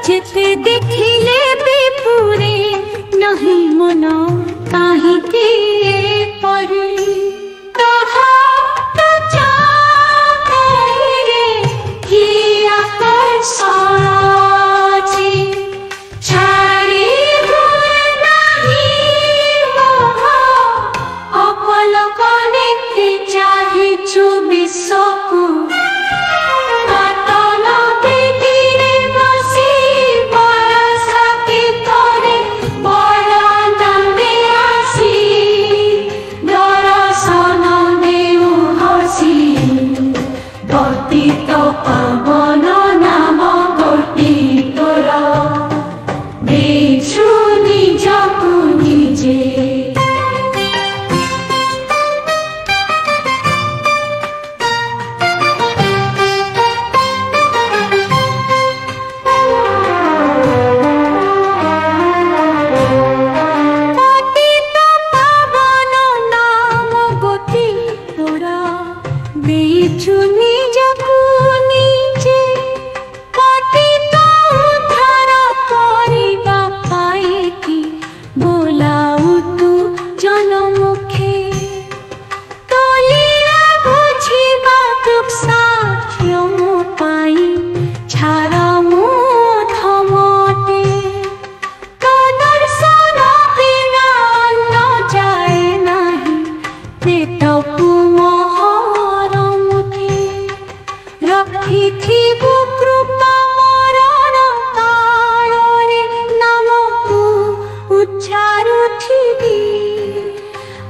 जिते देखिले भी पूरे नहीं मना काहे के परे कहा तो जाते रे किया कर साची छाड़ी हुए नहीं मोहा अपलोक देखते चाहे चुबिस को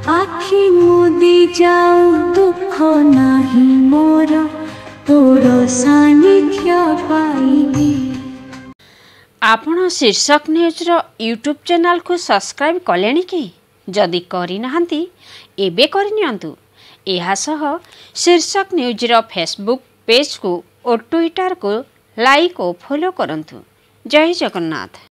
आखि मुदी जाऊ दुख नहीं मोर तोर सानिध्य पाइबी। आपण शीर्षक न्यूज रो यूट्यूब चैनल को सब्सक्राइब कलेनी कि जदि करि नाहंती एबे करनियंतु। एहा सह शीर्षक न्यूज रो फेसबुक पेज को और ट्विटर को लाइक और फॉलो करंतु। जय जगन्नाथ।